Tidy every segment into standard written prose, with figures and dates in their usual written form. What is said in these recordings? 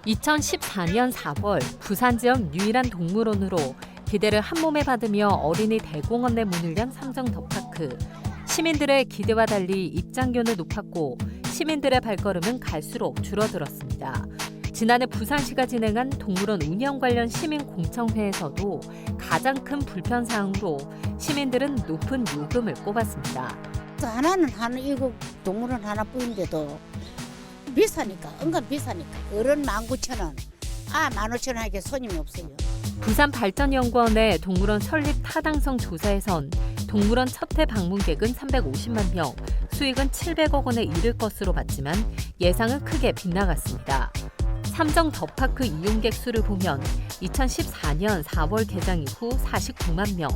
2014년 4월 부산 지역 유일한 동물원으로 기대를 한몸에 받으며 어린이 대공원 내 문을 연 삼성더파크. 시민들의 기대와 달리 입장료는 높았고 시민들의 발걸음은 갈수록 줄어들었습니다. 지난해 부산시가 진행한 동물원 운영 관련 시민 공청회에서도 가장 큰 불편 사항으로 시민들은 높은 요금을 꼽았습니다. 하나는 이거 동물원 하나뿐인데도 비싸니까, 은근 비싸니까. 어른 19,000원, 15,000원 하게 손님이 없어요. 부산발전연구원의 동물원 설립 타당성 조사에선 동물원 첫 해 방문객은 350만 명, 수익은 700억 원에 이를 것으로 봤지만 예상은 크게 빗나갔습니다. 삼성 더파크 이용객 수를 보면 2014년 4월 개장 이후 49만 명,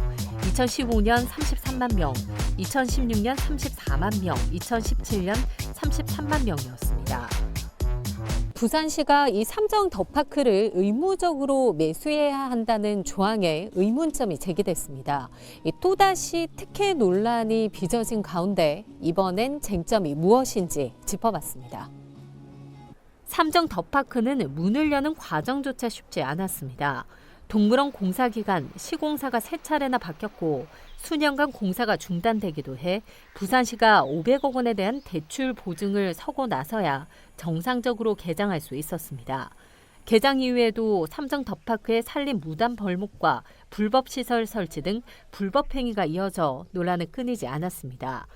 2015년 33만 명, 2016년 34만 명, 2017년 33만 명이었습니다. 부산시가 이 삼성 더파크를 의무적으로 매수해야 한다는 조항에 의문점이 제기됐습니다. 또다시 특혜 논란이 빚어진 가운데 이번엔 쟁점이 무엇인지 짚어봤습니다. 삼성 더파크는 문을 여는 과정조차 쉽지 않았습니다. 동물원 공사 기간 시공사가 3차례나 바뀌었고 수년간 공사가 중단되기도 해 부산시가 500억 원에 대한 대출 보증을 서고 나서야 정상적으로 개장할 수 있었습니다. 개장 이후에도 삼성 더파크의 산림 무단 벌목과 불법 시설 설치 등 불법 행위가 이어져 논란은 끊이지 않았습니다.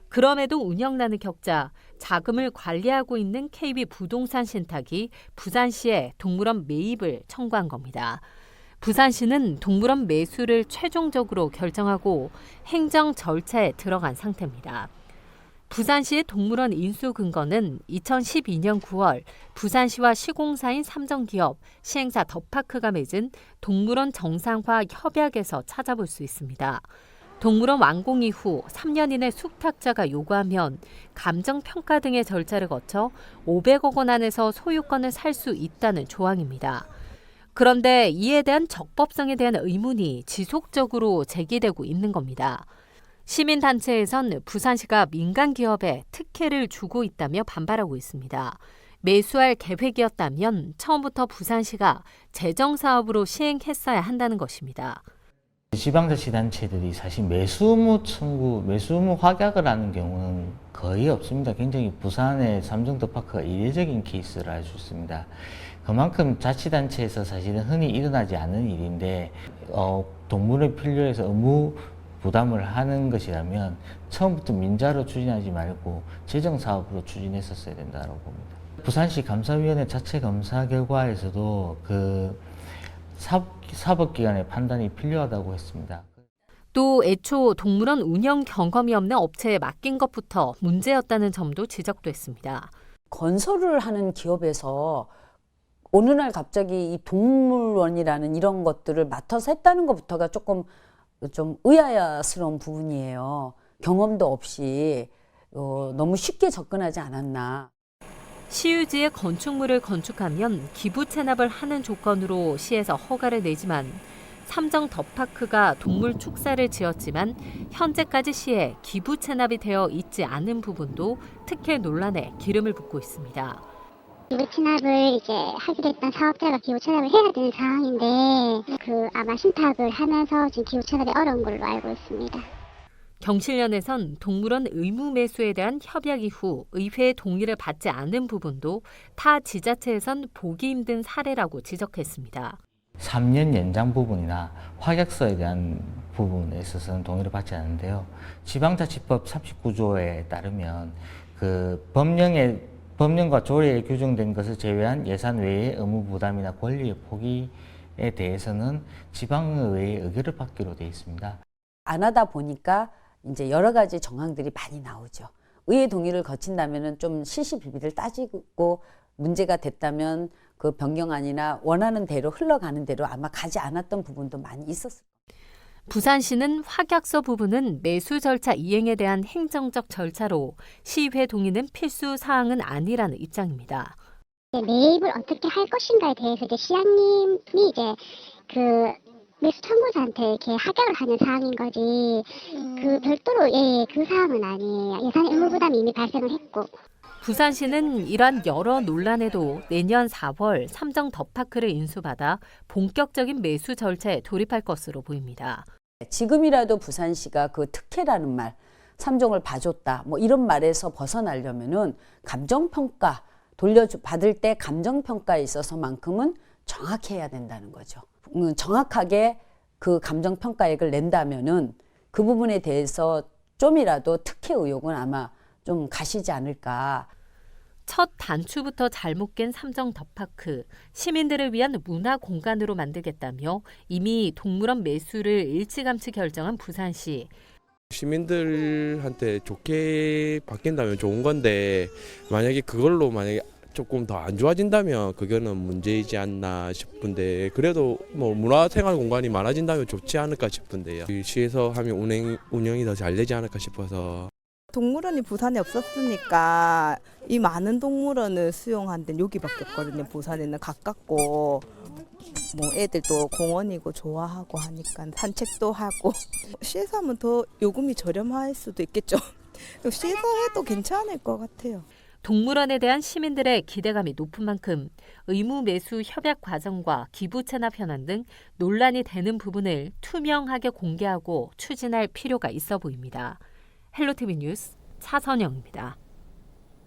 그럼에도 운영난을 겪자 자금을 관리하고 있는 KB 부동산 신탁이 부산시에 동물원 매입을 청구한 겁니다. 부산시는 동물원 매수를 최종적으로 결정하고 행정 절차에 들어간 상태입니다. 부산시의 동물원 인수 근거는 2012년 9월 부산시와 시공사인 삼성기업, 시행사 더파크가 맺은 동물원 정상화 협약에서 찾아볼 수 있습니다. 동물원 완공 이후 3년 이내 숙탁자가 요구하면 감정평가 등의 절차를 거쳐 500억 원 안에서 소유권을 살 수 있다는 조항입니다. 그런데 이에 대한 적법성에 대한 의문이 지속적으로 제기되고 있는 겁니다. 시민단체에선 부산시가 민간 기업에 특혜를 주고 있다며 반발하고 있습니다. 매수할 계획이었다면 처음부터 부산시가 재정사업으로 시행했어야 한다는 것입니다. 지방자치단체들이 사실 매수 의무 청구, 매수 의무 확약을 하는 경우는 거의 없습니다. 굉장히 부산의 삼성 더파크가 이례적인 케이스를 알 수 있습니다. 그만큼 자치단체에서 사실은 흔히 일어나지 않는 일인데 동물의 필요해서 의무 부담을 하는 것이라면 처음부터 민자로 추진하지 말고 재정사업으로 추진했었어야 된다고 봅니다. 부산시 감사위원회 자체 검사 결과에서도 사법기관의 판단이 필요하다고 했습니다. 또 애초 동물원 운영 경험이 없는 업체에 맡긴 것부터 문제였다는 점도 지적됐습니다. 건설을 하는 기업에서 어느 날 갑자기 이 동물원이라는 이런 것들을 맡아서 했다는 것부터가 좀 의아스러운 부분이에요. 경험도 없이 너무 쉽게 접근하지 않았나. 시유지에 건축물을 건축하면 기부 체납을 하는 조건으로 시에서 허가를 내지만 삼성 더파크가 동물 축사를 지었지만 현재까지 시에 기부 체납이 되어 있지 않은 부분도 특혜 논란에 기름을 붓고 있습니다. 기부 체납을 하기로 했던 사업자가 기부 체납을 해야 되는 상황인데 아마 신탁을 하면서 지금 기부 체납이 어려운 걸로 알고 있습니다. 경실련에선 동물원 의무 매수에 대한 협약 이후 의회의 동의를 받지 않은 부분도 타 지자체에선 보기 힘든 사례라고 지적했습니다. 3년 연장 부분이나 확약서에 대한 부분에 있어서는 동의를 받지 않는데요. 지방자치법 39조에 따르면 법령과 조례에 규정된 것을 제외한 예산 외의 의무 부담이나 권리의 포기에 대해서는 지방의회의 의결을 받기로 되어 있습니다. 안 하다 보니까 이제 여러 가지 정황들이 많이 나오죠. 의회 동의를 거친다면은 좀 실시비비를 따지고 문제가 됐다면 그 변경안이나 원하는 대로 흘러가는 대로 아마 가지 않았던 부분도 많이 있었을 거예요. 부산시는 확약서 부분은 매수 절차 이행에 대한 행정적 절차로 시의회 동의는 필수 사항은 아니라는 입장입니다. 매입을 어떻게 할 것인가에 대해서 시장님이 매수 청구자한테 합약을 하는 사항인 거지 별도로 그 사항은 아니에요. 예산 의무 부담이 이미 발생을 했고. 부산시는 이러한 여러 논란에도 내년 4월 삼정 더 파크를 인수받아 본격적인 매수 절차에 돌입할 것으로 보입니다. 지금이라도 부산시가 그 특혜라는 말, 3종을 봐줬다, 뭐 이런 말에서 벗어나려면은 감정평가, 받을 때 감정평가에 있어서만큼은 정확해야 된다는 거죠. 정확하게 그 감정평가액을 낸다면은 그 부분에 대해서 좀이라도 특혜 의혹은 아마 좀 가시지 않을까. 첫 단추부터 잘못 깬 삼정 더 파크, 시민들을 위한 문화 공간으로 만들겠다며 이미 동물원 매수를 일찌감치 결정한 부산시. 시민들한테 좋게 바뀐다면 좋은 건데 만약에 그걸로 조금 더 안 좋아진다면 그거는 문제이지 않나 싶은데 그래도 뭐 문화생활 공간이 많아진다면 좋지 않을까 싶은데요. 시에서 하면 운영이 더 잘 되지 않을까 싶어서. 동물원이 부산에 없었으니까 이 많은 동물원을 수용한 데는 여기밖에 없거든요. 부산에는 가깝고 뭐 애들도 공원이고 좋아하고 하니까 산책도 하고 시에서 하면 더 요금이 저렴할 수도 있겠죠. 시에서 해도 괜찮을 것 같아요. 동물원에 대한 시민들의 기대감이 높은 만큼 의무 매수 협약 과정과 기부 체납 현황 등 논란이 되는 부분을 투명하게 공개하고 추진할 필요가 있어 보입니다. 헬로티비 뉴스 차선영입니다.